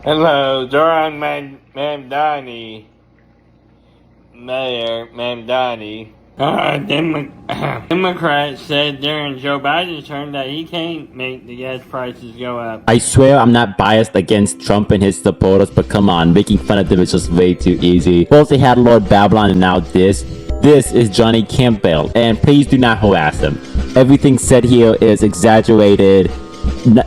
Hello, Zohran Mamdani, Mayor Mamdani. Democrats said during Joe Biden's term that he can't make the gas prices go up. I swear I'm not biased against Trump and his supporters, but come on, making fun of them is just way too easy. First they had Lord Babylon and now this. This is Johnny Campbell, and please do not harass him. Everything said here is exaggerated.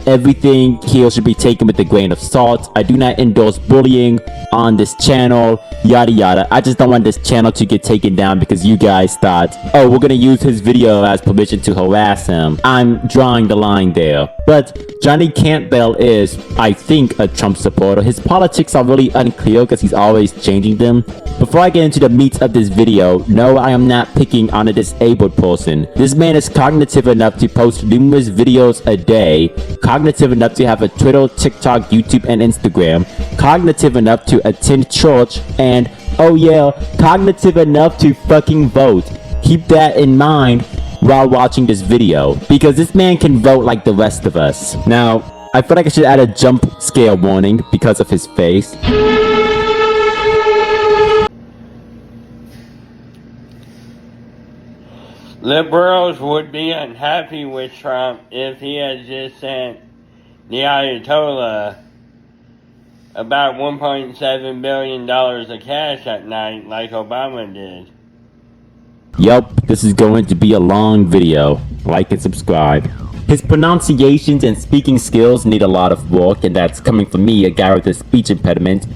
Everything here should be taken with a grain of salt. I do not endorse bullying on this channel, yada yada. I just don't want this channel to get taken down because you guys thought, oh, we're gonna use his video as permission to harass him. I'm drawing the line there. But Johnny Campbell is, I think, a Trump supporter. His politics are really unclear because he's always changing them. Before I get into the meat of this video, no, I am not picking on a disabled person. This man is cognitive enough to post numerous videos a day, cognitive enough to have a Twitter, TikTok, YouTube, and Instagram, cognitive enough to attend church, and, oh yeah, cognitive enough to fucking vote. Keep that in mind while watching this video, because this man can vote like the rest of us. Now, I feel like I should add a jump scare warning because of his face. Liberals would be unhappy with Trump if he had just sent the Ayatollah about $1.7 billion of cash at night like Obama did. Yup, this is going to be a long video. Like and subscribe. His pronunciations and speaking skills need a lot of work, and that's coming from me, a guy with a speech impediment.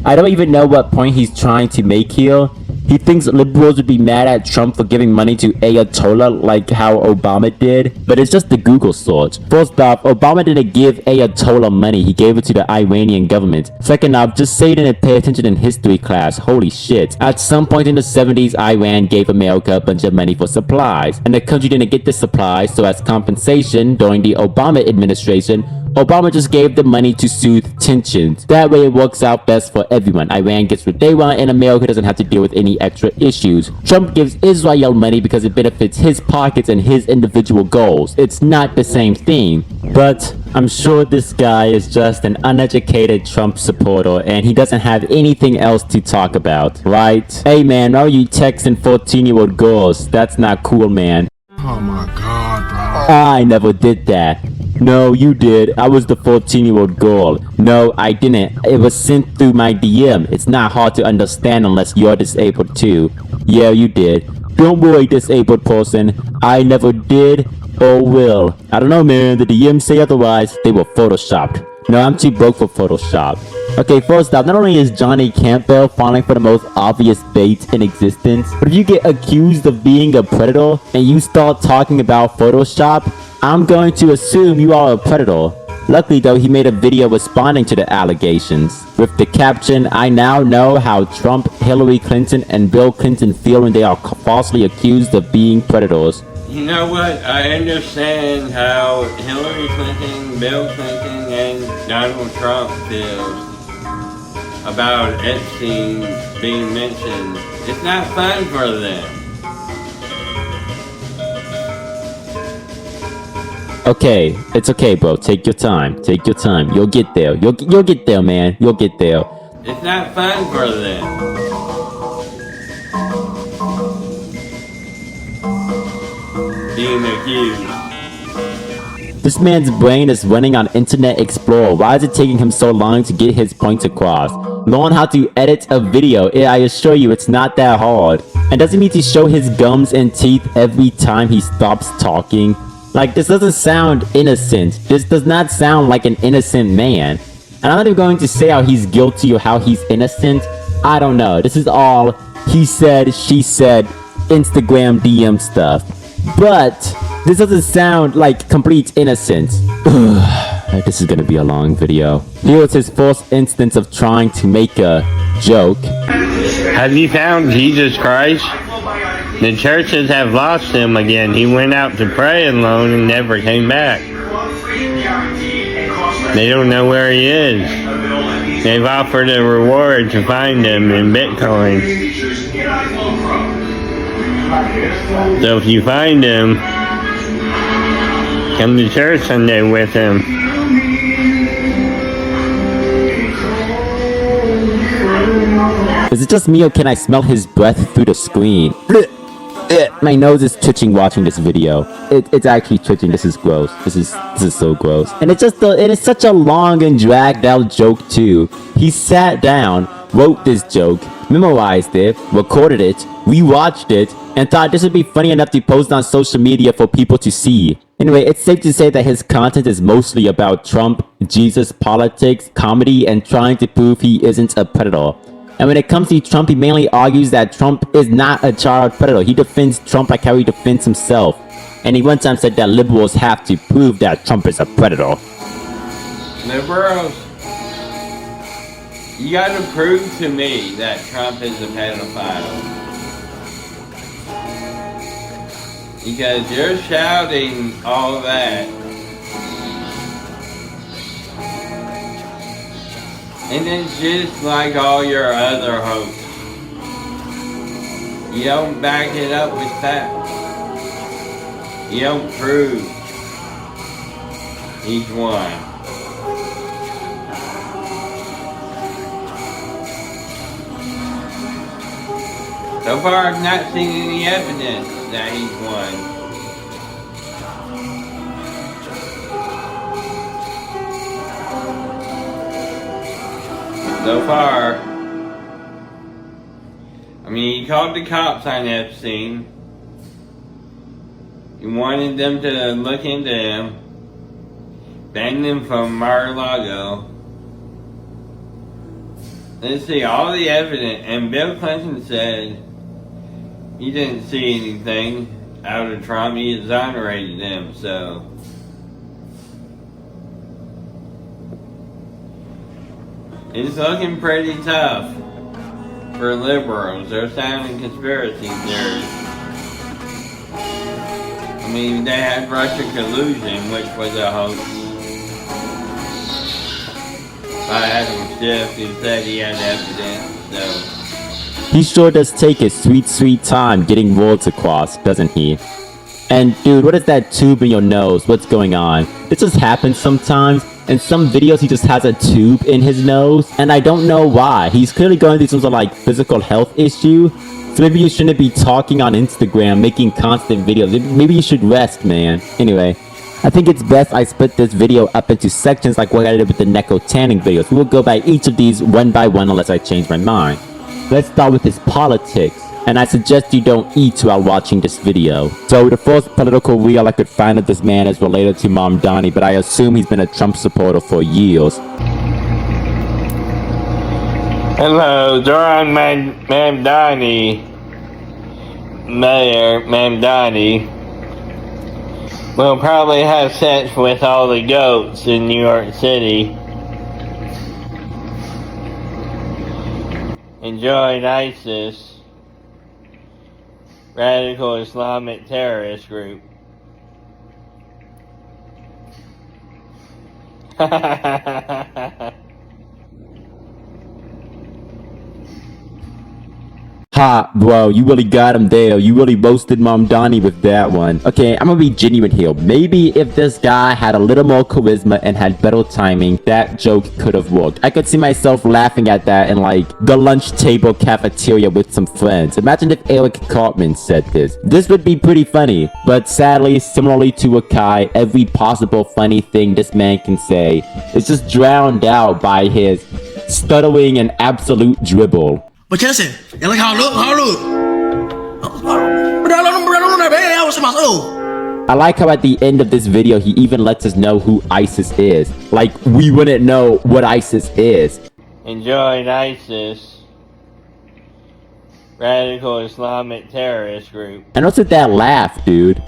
I don't even know what point he's trying to make here. He thinks liberals would be mad at Trump for giving money to Ayatollah like how Obama did, but it's just the Google search. First off, Obama didn't give Ayatollah money, he gave it to the Iranian government. Second off, just say you didn't pay attention in history class, holy shit. At some point in the 70s, Iran gave America a bunch of money for supplies, and the country didn't get the supplies, so as compensation, during the Obama administration, Obama just gave the money to soothe tensions. That way it works out best for everyone. Iran gets what they want and America doesn't have to deal with any extra issues. Trump gives Israel money because it benefits his pockets and his individual goals. It's not the same thing. But I'm sure this guy is just an uneducated Trump supporter and he doesn't have anything else to talk about, right? Hey man, why are you texting 14-year-old girls? That's not cool, man. Oh my god, bro. I never did that. No, you did. I was the 14-year-old girl. No, I didn't. It was sent through my DM. It's not hard to understand unless you're disabled too. Yeah, you did. Don't worry, disabled person. I never did or will. I don't know, man. The DMs say otherwise. They were photoshopped. No, I'm too broke for Photoshop. Okay, first off, not only is Johnny Campbell falling for the most obvious bait in existence, but if you get accused of being a predator and you start talking about Photoshop, I'm going to assume you are a predator. Luckily though, he made a video responding to the allegations with the caption, "I now know how Trump, Hillary Clinton, and Bill Clinton feel when they are falsely accused of being predators." You know what? I understand how Hillary Clinton, Bill Clinton, and Donald Trump feels about Epstein being mentioned. It's not fun for them. Okay, it's okay, bro. Take your time. Take your time. You'll get there. You'll get there, man. You'll get there. It's not fun for them. Being accused. This man's brain is running on Internet Explorer. Why is it taking him so long to get his points across? Learn how to edit a video. I assure you it's not that hard. And doesn't need to show his gums and teeth every time he stops talking. Like, this doesn't sound innocent. This does not sound like an innocent man. And I'm not even going to say how he's guilty or how he's innocent. I don't know. This is all he said, she said, Instagram DM stuff. But this doesn't sound like complete innocence. This is gonna be a long video. Here is his first instance of trying to make a joke. Have you found Jesus Christ? The churches have lost him again. He went out to pray alone and never came back. They don't know where he is. They've offered a reward to find him in Bitcoin. So if you find him, come to church Sunday with him. Is it just me or can I smell his breath through the screen? My nose is twitching watching this video. It's actually twitching. This is gross. This is so gross. And it's just it is such a long and dragged out joke too. He sat down, wrote this joke, memorized it, recorded it, rewatched it, and thought this would be funny enough to post on social media for people to see. Anyway, it's safe to say that his content is mostly about Trump, Jesus, politics, comedy, and trying to prove he isn't a predator. And when it comes to Trump, he mainly argues that Trump is not a child predator. He defends Trump like how he defends himself. And he one time said that liberals have to prove that Trump is a predator. Liberals, you gotta prove to me that Trump is a pedophile. Because you're shouting all that. And it's just like all your other hopes. You don't back it up with facts. You don't prove each one. So far I've not seen any evidence that he's won. So far, I mean, he called the cops on Epstein. He wanted them to look into him, banned him from Mar-a-Lago. Let's see, all the evidence, and Bill Clinton said he didn't see anything out of Trump. He exonerated him, so. It's looking pretty tough for liberals. They're sounding conspiracy theories. I mean, they had Russia collusion, which was a hoax. By Adam Schiff, who said he had evidence, so. He sure does take his sweet time getting words across, doesn't he? And dude, what is that tube in your nose? What's going on? This just happens sometimes. In some videos, he just has a tube in his nose, and I don't know why. He's clearly going through some sort of like physical health issue. So maybe you shouldn't be talking on Instagram, making constant videos. Maybe you should rest, man. Anyway, I think it's best I split this video up into sections like what I did with the Neko tanning videos. We will go by each of these one by one unless I change my mind. Let's start with his politics. And I suggest you don't eat while watching this video. So the first political reel I could find of this man is related to Mamdani, but I assume he's been a Trump supporter for years. Hello, Zohran Mamdani, Mayor Mamdani, will probably have sex with all the goats in New York City. Enjoyed ISIS. Radical Islamic terrorist group. Ha, bro, you really got him there. You really roasted Mamdani with that one. Okay, I'm gonna be genuine here. Maybe if this guy had a little more charisma and had better timing, that joke could have worked. I could see myself laughing at that in like the lunch table cafeteria with some friends. Imagine if Eric Cartman said this. This would be pretty funny. But sadly, similarly to Akai, every possible funny thing this man can say is just drowned out by his stuttering and absolute dribble. But listen, and look how I look. I like how at the end of this video he even lets us know who ISIS is. Like we wouldn't know what ISIS is. Enjoyed ISIS. Radical Islamic terrorist group. And what's with that laugh, dude?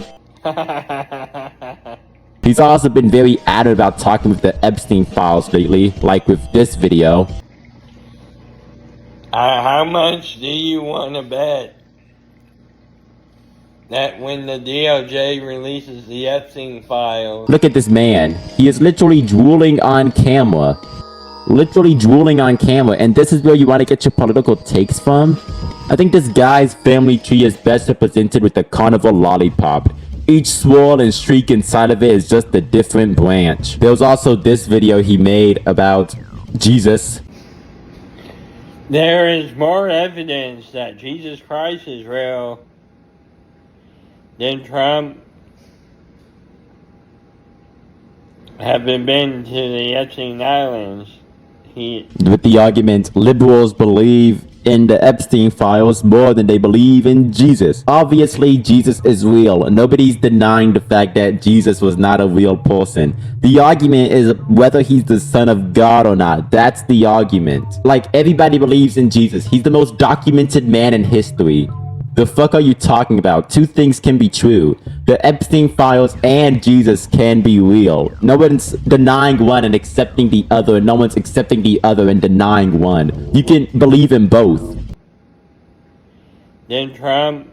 He's also been very adamant about talking with the Epstein files lately, like with this video. How much do you want to bet that when the DOJ releases the Epstein files... Look at this man. He is literally drooling on camera. Literally drooling on camera. And this is where you want to get your political takes from? I think this guy's family tree is best represented with the carnival lollipop. Each swirl and streak inside of it is just a different branch. There was also this video he made about Jesus. There is more evidence that Jesus Christ is real than Trump having been to the Epstein Islands. With the argument, liberals believe in the Epstein files more than they believe in Jesus. Obviously, Jesus is real. Nobody's denying the fact that Jesus was not a real person. The argument is whether he's the son of God or not. That's the argument. Like, everybody believes in Jesus. He's the most documented man in history. The fuck are you talking about? Two things can be true. The Epstein files and Jesus can be real. No one's denying one and accepting the other. No one's accepting the other and denying one. You can believe in both. Then Trump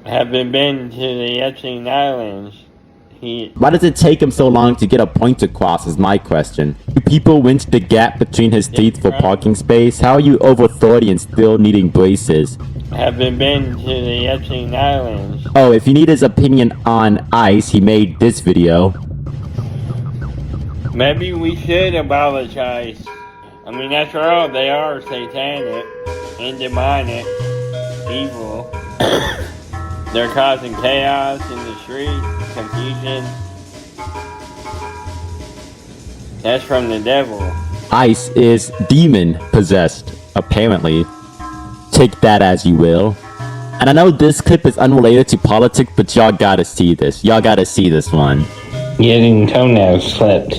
having been to the Epstein Islands. Why does it take him so long to get a point across is my question. Do people winch the gap between his teeth for parking space? How are you over 30 and still needing braces? Having been to the Epstein Islands. Oh, if you need his opinion on ICE, he made this video. Maybe we should apologize. I mean, after all, they are satanic and demonic, evil. They're causing chaos in the street, confusion. That's from the devil. ICE is demon possessed, apparently. Take that as you will. And I know this clip is unrelated to politics, but y'all gotta see this. Y'all gotta see this one. Getting toenails clipped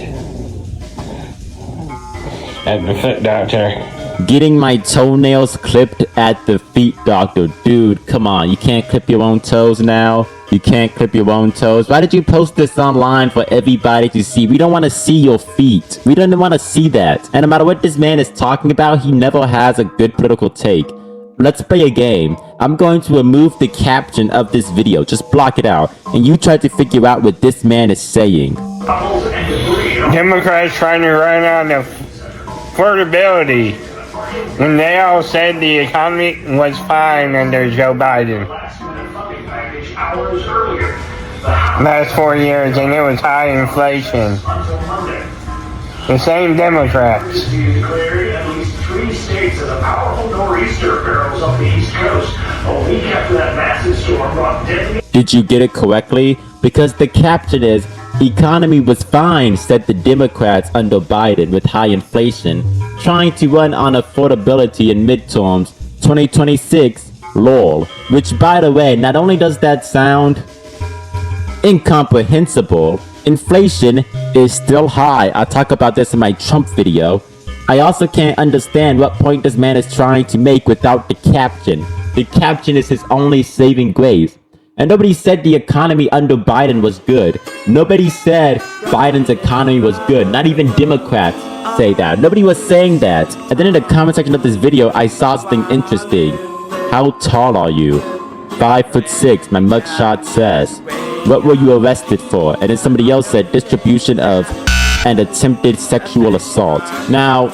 at the foot doctor. Getting my toenails clipped at the feet doctor. Dude, come on. You can't clip your own toes now. You can't clip your own toes. Why did you post this online for everybody to see? We don't want to see your feet. We don't want to see that. And no matter what this man is talking about, he never has a good political take. Let's play a game. I'm going to remove the caption of this video. Just block it out. And you try to figure out what this man is saying. Democrats trying to run on affordability. And they all said the economy was fine under Joe Biden. Last 4 years, and it was high inflation. The same Democrats. Three states of the powerful nor'easter barrels up the East Coast. A week after that massive storm brought deadly. Did you get it correctly? Because the caption is, economy was fine, said the Democrats under Biden with high inflation, trying to run on affordability in midterms 2026, lol. Which, by the way, not only does that sound incomprehensible, inflation is still high. I'll talk about this in my Trump video. I also can't understand what point this man is trying to make without the caption. The caption is his only saving grace. And nobody said the economy under Biden was good. Nobody said Biden's economy was good. Not even Democrats say that. Nobody was saying that. And then in the comment section of this video, I saw something interesting. How tall are you? 5'6", my mugshot says. What were you arrested for? And then somebody else said distribution of and attempted sexual assault. Now,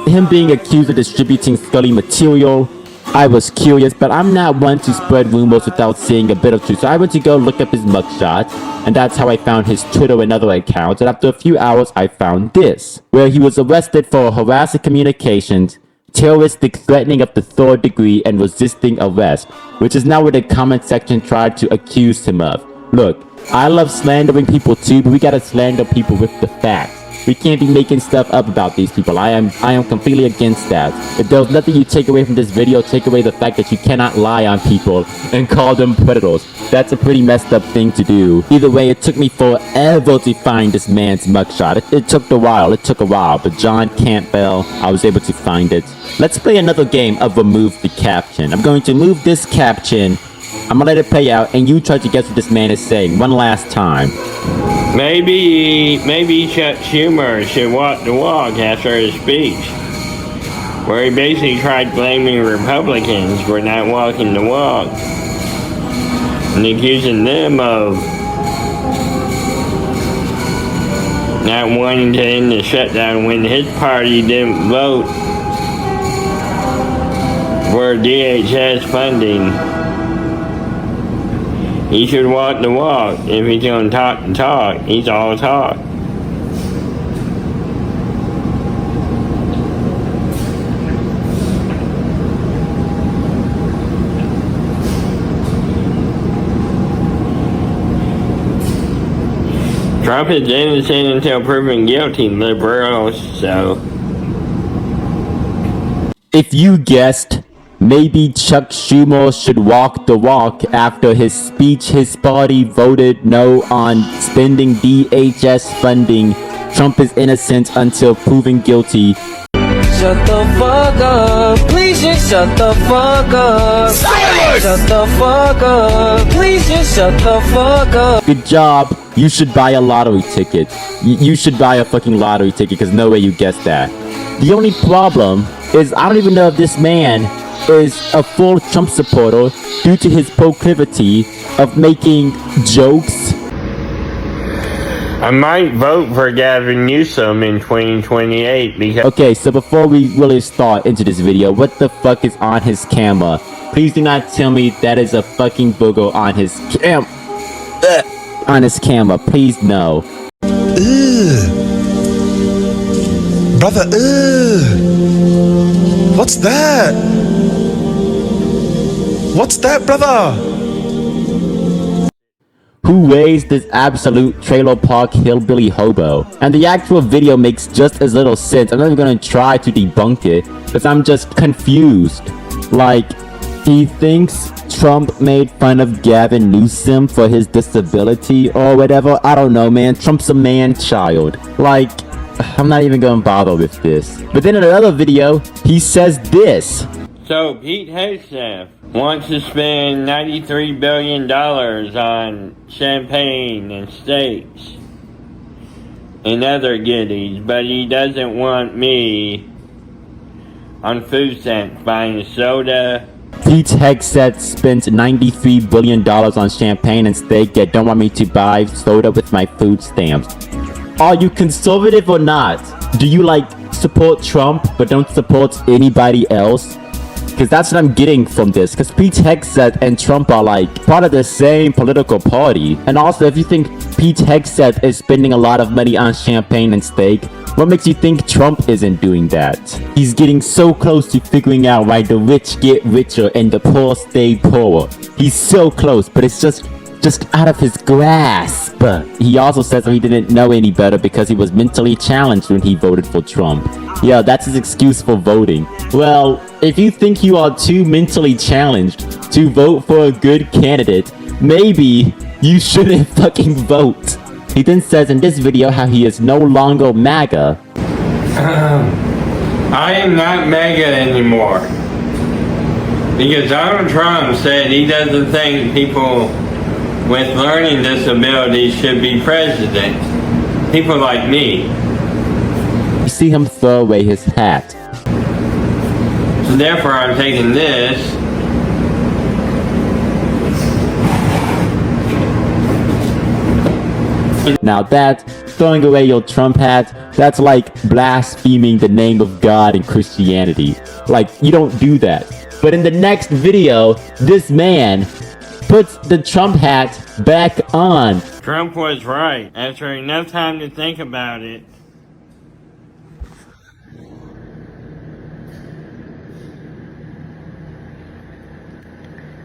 him being accused of distributing scully material, I was curious, but I'm not one to spread rumors without seeing a bit of truth. So I went to go look up his mugshot, and that's how I found his Twitter and other accounts. And after a few hours, I found this, where he was arrested for harassing communications, terroristic threatening of the 3rd degree, and resisting arrest, which is now what the comment section tried to accuse him of. Look, I love slandering people too, but we gotta slander people with the facts. We can't be making stuff up about these people. I am completely against that. If there's nothing you take away from this video, take away the fact that you cannot lie on people and call them predators. That's a pretty messed up thing to do. Either way, it took me forever to find this man's mugshot. It took a while, but John Campbell, I was able to find it. Let's play another game of remove the caption. I'm going to move this caption. I'm gonna let it play out, and you try to guess what this man is saying one last time. Maybe Chuck Schumer should walk the walk after his speech, where he basically tried blaming Republicans for not walking the walk and accusing them of not wanting to end the shutdown when his party didn't vote for DHS funding. He should walk the walk. If he's gonna talk the talk, he's all talk. Trump is innocent until proven guilty, liberals, so. If you guessed, maybe Chuck Schumer should walk the walk after his speech. His party voted no on spending DHS funding. Trump is innocent until proven guilty. Shut the fuck up, please just shut the fuck up. Silence! Shut the fuck up, please just shut the fuck up. Good job. You should buy a lottery ticket. You should buy a fucking lottery ticket because no way you guessed that. The only problem is I don't even know if this man is a full Trump supporter due to his proclivity of making jokes. I might vote for Gavin Newsom in 2028 because... Okay, so before we really start into this video, what the fuck is on his camera? Please do not tell me that is a fucking booger on his camera. Please no. Brother, what's that? What's that, brother? Who raised this absolute trailer park hillbilly hobo? And the actual video makes just as little sense. I'm not even gonna try to debunk it because I'm just confused. Like, he thinks Trump made fun of Gavin Newsom for his disability or whatever. I don't know, man. Trump's a man-child. Like, I'm not even gonna bother with this. But then in another video, he says this. So Pete Hegseth wants to spend $93 billion on champagne and steaks and other goodies, but he doesn't want me on food stamps buying soda. Pete Hegseth spent $93 billion on champagne and steak, yet don't want me to buy soda with my food stamps. Are you conservative or not? Do you like support Trump but don't support anybody else? Because that's what I'm getting from this. Because Pete Hegseth and Trump are like part of the same political party. And also, if you think Pete Hegseth is spending a lot of money on champagne and steak, what makes you think Trump isn't doing that? He's getting so close to figuring out why the rich get richer and the poor stay poorer. He's so close, but it's just out of his grasp. He also says that he didn't know any better because he was mentally challenged when he voted for Trump. Yeah, that's his excuse for voting. Well, if you think you are too mentally challenged to vote for a good candidate, maybe you shouldn't fucking vote. He then says in this video how he is no longer MAGA. I am not MAGA anymore. Because Donald Trump said he doesn't think people with learning disabilities should be president. People like me. You see him throw away his hat. So therefore I'm taking this. Now that, throwing away your Trump hat, that's like blaspheming the name of God in Christianity. Like, you don't do that. But in the next video, this man puts the Trump hat back on. Trump was right. After enough time to think about it,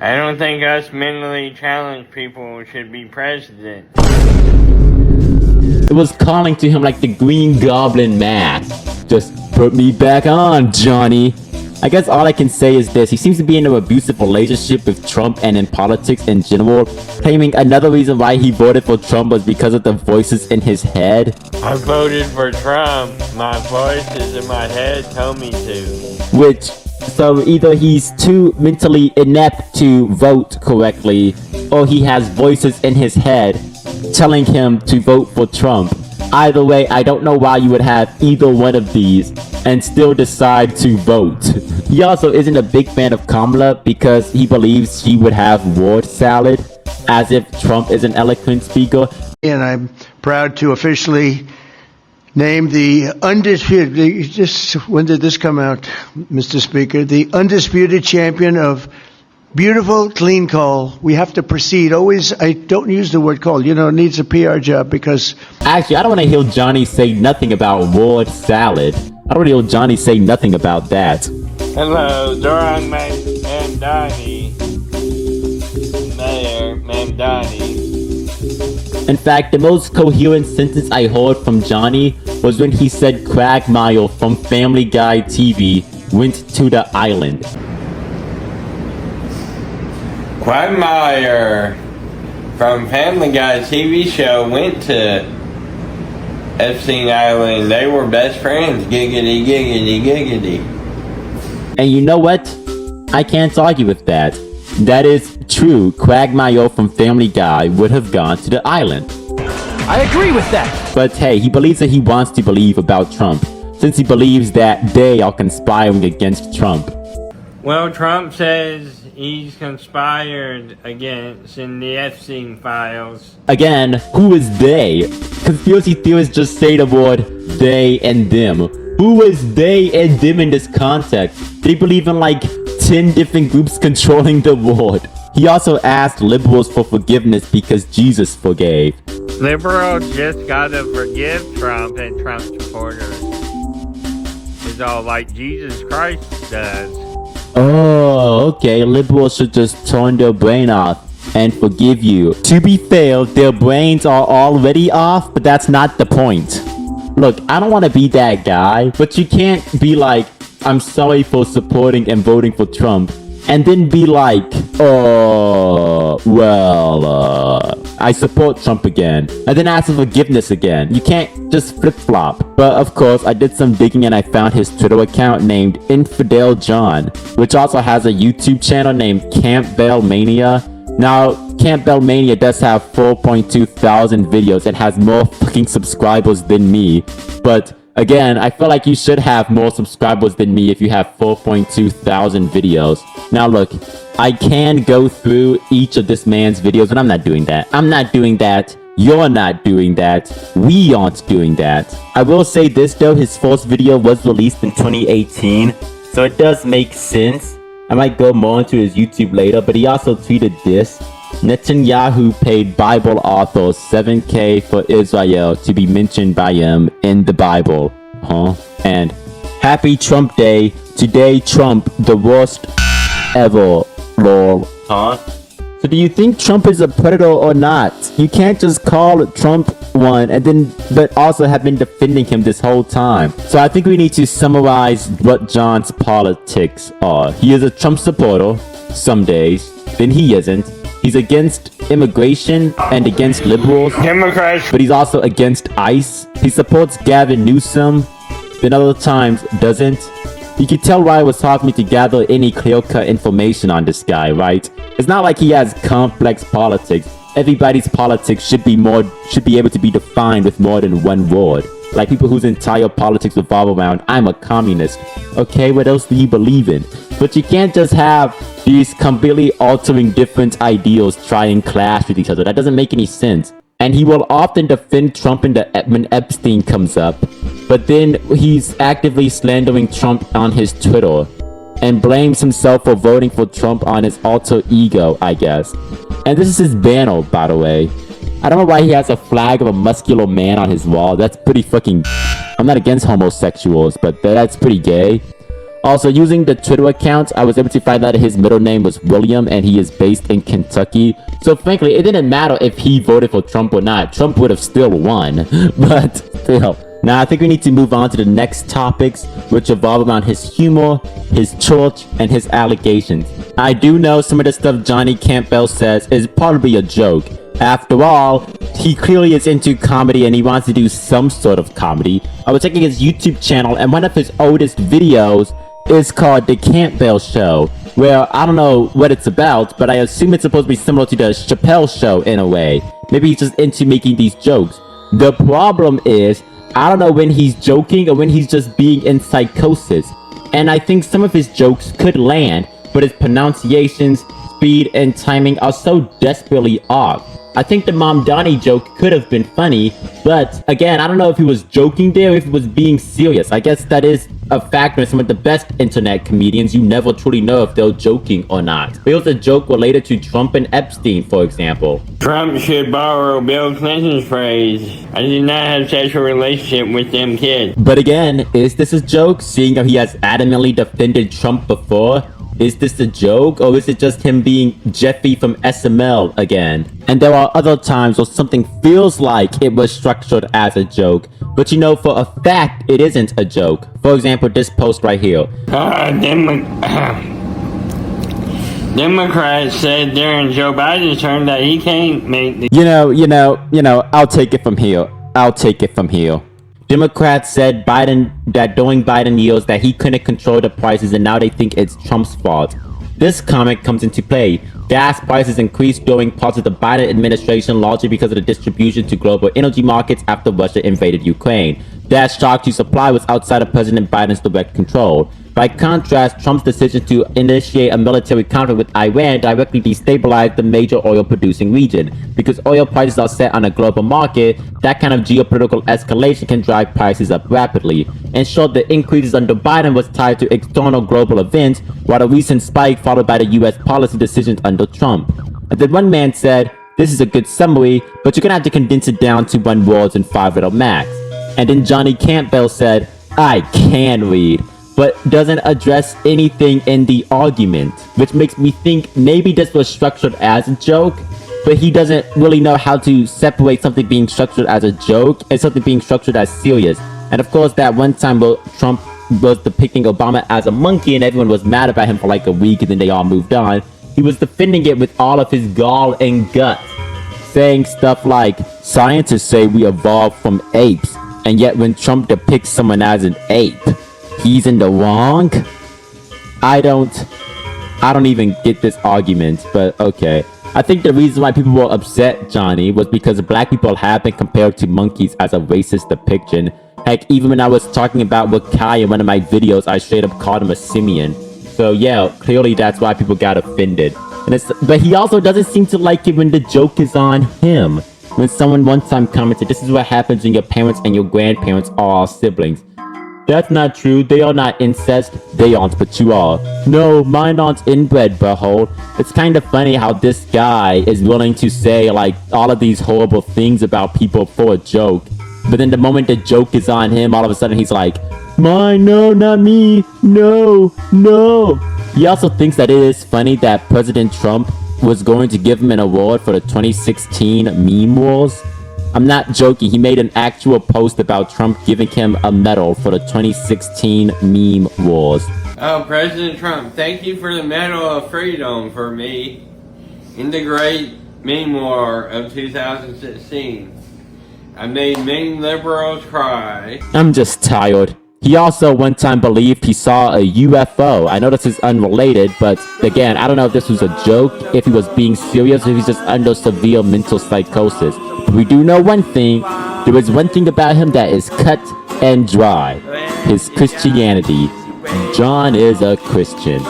I don't think us mentally challenged people should be president. It was calling to him like the Green Goblin mask. Just put me back on, Johnny. I guess all I can say is this. He seems to be in an abusive relationship with Trump and in politics in general, claiming another reason why he voted for Trump was because of the voices in his head. I voted for Trump. My voices in my head told me to. Which, so either he's too mentally inept to vote correctly, or he has voices in his head telling him to vote for Trump. Either way, I don't know why you would have either one of these and still decide to vote. He also isn't a big fan of Kamala because he believes she would have word salad, as if Trump is an eloquent speaker. And I'm proud to officially name the undisputed, when did this come out, Mr. Speaker? The undisputed champion of beautiful, clean call. We have to proceed. Always, I don't use the word call. You know, it needs a PR job because... Actually, I don't want to hear Johnny say nothing about word salad. I don't want to hear Johnny say nothing about that. Hello, Zohran Mamdani. Mayor Mamdani. In fact, the most coherent sentence I heard from Johnny was when he said Quagmire from Family Guy TV went to the island. Quagmire from Family Guy TV show went to Epstein Island. They were best friends. Giggity, giggity, giggity. And you know what? I can't argue with that. That is true. Quagmire from Family Guy would have gone to the island. I agree with that. But hey, he believes that he wants to believe about Trump, since he believes that they are conspiring against Trump. Well, Trump says he's conspired against in the Epstein files. Again, who is they? Conspiracy theorists just say the word they and them. Who is they and them in this context? They believe in like 10 different groups controlling the world. He also asked liberals for forgiveness because Jesus forgave. Liberals just gotta forgive Trump and Trump supporters. It's all like Jesus Christ does. Oh, okay. Liberals should just turn their brain off and forgive you. To be fair, their brains are already off, but that's not the point. Look, I don't want to be that guy, but you can't be like, I'm sorry for supporting and voting for Trump, and then be like, I support Trump again, and then ask for forgiveness again. You can't just flip-flop. But of course, I did some digging and I found his Twitter account named Infidel John, which also has a YouTube channel named Campbell Mania. Now, Campbell Mania does have 4.2 thousand videos and has more fucking subscribers than me. But again, I feel like you should have more subscribers than me if you have 4.2 thousand videos. Now look, I can go through each of this man's videos, but I'm not doing that. I'm not doing that. You're not doing that. We aren't doing that. I will say this though, his first video was released in 2018, so it does make sense. I might go more into his YouTube later, but he also tweeted this. Netanyahu paid Bible author $7,000 for Israel to be mentioned by him in the Bible. Huh? And Happy Trump Day. Today Trump, the worst ever. Lol. Huh? So do you think Trump is a predator or not? You can't just call Trump one and then but also have been defending him this whole time. So I think we need to summarize what John's politics are. He is a Trump supporter some days, then he isn't. He's against immigration and against liberals, Democrats, but he's also against ICE. He supports Gavin Newsom, then other times doesn't. You can tell why it was hard for me to gather any clear-cut information on this guy, right? It's not like he has complex politics. Everybody's politics should be able to be defined with more than one word. Like people whose entire politics revolve around, I'm a communist. Okay, what else do you believe in? But you can't just have these completely altering different ideals try and clash with each other. That doesn't make any sense. And he will often defend Trump when Epstein comes up. But then he's actively slandering Trump on his Twitter and blames himself for voting for Trump on his alter ego, I guess. And this is his banner, by the way. I don't know why he has a flag of a muscular man on his wall. That's pretty fucking... I'm not against homosexuals, but that's pretty gay. Also, using the Twitter account, I was able to find out that his middle name was William and he is based in Kentucky. So frankly, it didn't matter if he voted for Trump or not. Trump would have still won. But still. Now, I think we need to move on to the next topics, which revolve around his humor, his church, and his allegations. I do know some of the stuff Johnny Campbell says is probably a joke. After all, he clearly is into comedy and he wants to do some sort of comedy. I was checking his YouTube channel and one of his oldest videos is called The Campbell Show, where I don't know what it's about, but I assume it's supposed to be similar to the Chappelle Show in a way. Maybe he's just into making these jokes. The problem is, I don't know when he's joking or when he's just being in psychosis. And I think some of his jokes could land, but his pronunciations, speed, and timing are so desperately off. I think the Mamdani joke could have been funny, but again, I don't know if he was joking there or if he was being serious. I guess that is a factor in some of the best internet comedians. You never truly know if they're joking or not. There was a joke related to Trump and Epstein, for example. Trump should borrow Bill Clinton's phrase, I did not have a sexual relationship with them kids. But again, is this a joke, seeing how he has adamantly defended Trump before? Is this a joke, or is it just him being Jeffy from SML again? And there are other times where something feels like it was structured as a joke, but you know for a fact it isn't a joke. For example, this post right here. Democrats said during Joe Biden's term that he can't make the... You know, I'll take it from here. Democrats said that during Biden years that he couldn't control the prices, and now they think it's Trump's fault. This comment comes into play. Gas prices increased during parts of the Biden administration largely because of the distribution to global energy markets after Russia invaded Ukraine. That shock to supply was outside of President Biden's direct control. By contrast, Trump's decision to initiate a military conflict with Iran directly destabilized the major oil-producing region. Because oil prices are set on a global market, that kind of geopolitical escalation can drive prices up rapidly. In short, the increases under Biden was tied to external global events, while the recent spike followed by the US policy decisions under Trump. And then one man said, "This is a good summary, but you're gonna have to condense it down to 1 word and 5 letter max." And then Johnny Campbell said, "I can read," but doesn't address anything in the argument, which makes me think maybe this was structured as a joke, but he doesn't really know how to separate something being structured as a joke and something being structured as serious. And of course, that one time where Trump was depicting Obama as a monkey and everyone was mad about him for like a week and then they all moved on, he was defending it with all of his gall and guts, saying stuff like, "Scientists say we evolved from apes, and yet when Trump depicts someone as an ape, he's in the wrong." I don't even get this argument, but okay. I think the reason why people were upset, Johnny, was because black people have been compared to monkeys as a racist depiction. Heck, even when I was talking about Wakai in one of my videos, I straight up called him a simian. So yeah, clearly that's why people got offended. But he also doesn't seem to like it when the joke is on him. When someone one time commented, "This is what happens when your parents and your grandparents are all siblings." That's not true. They are not incest. They aren't, but you are. No, mine aren't inbred, butthole. It's kind of funny how this guy is willing to say like all of these horrible things about people for a joke. But then the moment the joke is on him, all of a sudden he's like, "Mine, no, not me. No, no." He also thinks that it is funny that President Trump was going to give him an award for the 2016 meme wars. I'm not joking. He made an actual post about Trump giving him a medal for the 2016 meme wars. Oh, President Trump, thank you for the Medal of Freedom for me in the great meme war of 2016. I made many liberals cry. I'm just tired. He also one time believed he saw a UFO. I know this is unrelated, but again, I don't know if this was a joke, if he was being serious, or if he's just under severe mental psychosis. But we do know one thing. There is one thing about him that is cut and dry. His Christianity. John is a Christian.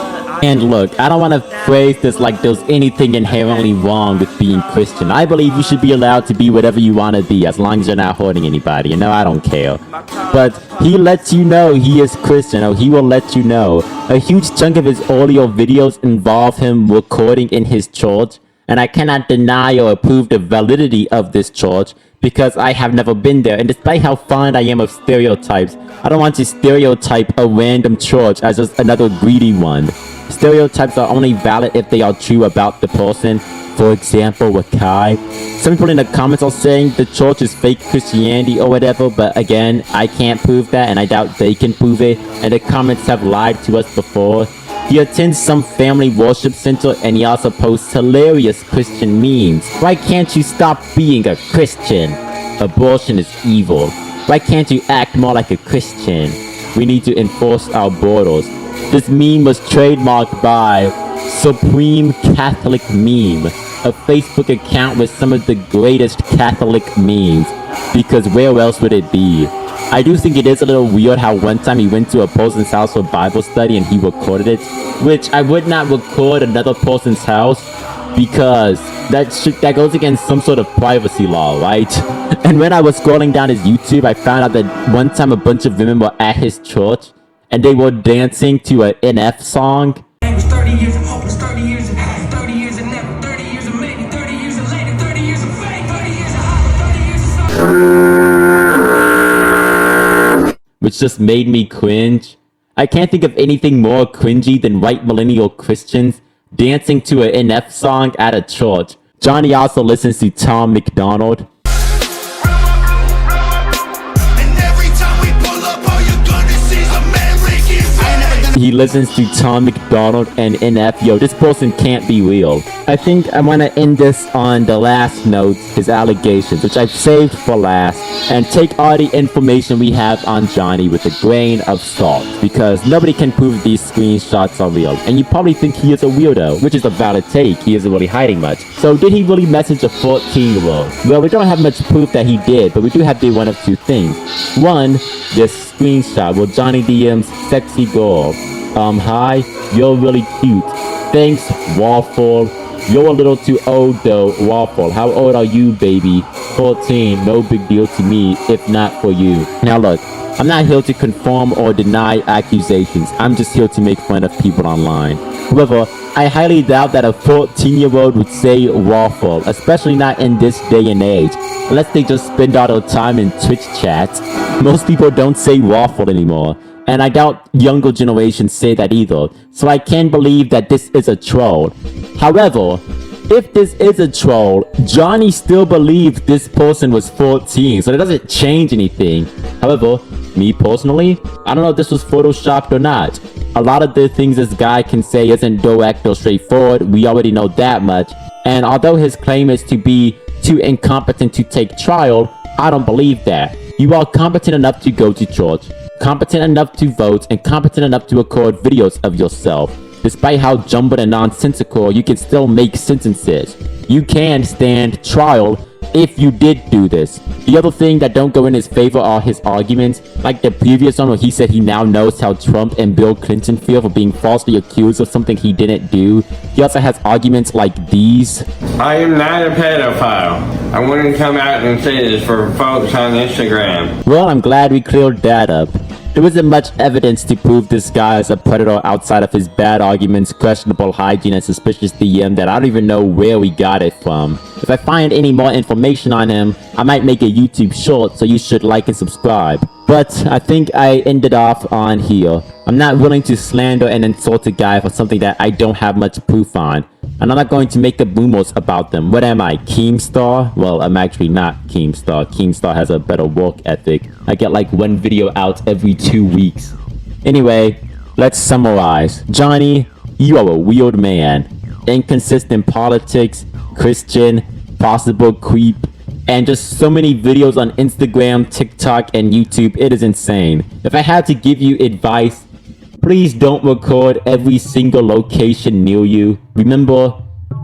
And look, I don't want to phrase this like there's anything inherently wrong with being Christian. I believe you should be allowed to be whatever you want to be as long as you're not hurting anybody. You know, I don't care. But he lets you know he is Christian, or he will let you know. A huge chunk of his audio videos involve him recording in his church, and I cannot deny or approve the validity of this church because I have never been there. And despite how fond I am of stereotypes, I don't want to stereotype a random church as just another greedy one. Stereotypes are only valid if they are true about the person. For example, Wakai. Some people in the comments are saying the church is fake Christianity or whatever, but again, I can't prove that, and I doubt they can prove it, and the comments have lied to us before. He attends some family worship center, and he also posts hilarious Christian memes. Why can't you stop being a Christian? Abortion is evil. Why can't you act more like a Christian? We need to enforce our borders. This meme was trademarked by Supreme Catholic Meme, a Facebook account with some of the greatest Catholic memes, because where else would it be? I do think it is a little weird how one time he went to a person's house for Bible study and he recorded it, which I would not record another person's house because that goes against some sort of privacy law, right? And when I was scrolling down his YouTube, I found out that one time a bunch of women were at his church and they were dancing to an NF song. 30 years of hopeless, 30 years of hate, 30 years of never, 30 years of maybe, 30 years of later, 30 years of fake, 30 years of hollow, 30 years of Which just made me cringe. I can't think of anything more cringy than white millennial Christians dancing to an NF song at a church. Johnny also listens to Tom McDonald. He listens to Tom McDonald and NF. Yo, this person can't be real. I think I want to end this on the last note, his allegations, which I've saved for last, and take all the information we have on Johnny with a grain of salt, because nobody can prove these screenshots are real, and you probably think he is a weirdo, which is a valid take. He isn't really hiding much. So did he really message a 14-year-old? Well, we don't have much proof that he did, but we do have to do one of two things. One, this screenshot where Johnny DMs sexy girl. Hi, you're really cute. Thanks, Waffle. You're a little too old though, Waffle. How old are you, baby? 14, no big deal to me, if not for you. Now look, I'm not here to confirm or deny accusations. I'm just here to make fun of people online. However, I highly doubt that a 14-year-old would say Waffle, especially not in this day and age, unless they just spend all their time in Twitch chats. Most people don't say Waffle anymore. And I doubt younger generations say that either, so I can believe that this is a troll. However, if this is a troll, Johnny still believes this person was 14, so it doesn't change anything. However, me personally, I don't know if this was photoshopped or not. A lot of the things this guy can say isn't direct or straightforward, we already know that much. And although his claim is to be too incompetent to take trial, I don't believe that. You are competent enough to go to church, competent enough to vote, and competent enough to record videos of yourself. Despite how jumbled and nonsensical, you can still make sentences. You can stand trial if you did do this. The other thing that don't go in his favor are his arguments, like the previous one where he said he now knows how Trump and Bill Clinton feel for being falsely accused of something he didn't do. He also has arguments like these. I am not a pedophile. I wouldn't come out and say this for folks on Instagram. Well, I'm glad we cleared that up. There isn't much evidence to prove this guy is a predator outside of his bad arguments, questionable hygiene, and suspicious DM that I don't even know where we got it from. If I find any more information on him, I might make a YouTube short, so you should like and subscribe. But I think I ended off on here. I'm not willing to slander and insult a guy for something that I don't have much proof on. And I'm not going to make up rumors about them. What am I, Keemstar? Well, I'm actually not Keemstar. Keemstar has a better work ethic. I get like one video out every 2 weeks. Anyway, let's summarize. Johnny, you are a weird man. Inconsistent politics, Christian, possible creep, and just so many videos on Instagram, TikTok, and YouTube. It is insane. If I had to give you advice, please don't record every single location near you. Remember,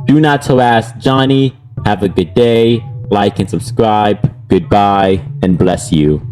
do not harass Johnny. Have a good day. Like and subscribe. Goodbye, and bless you.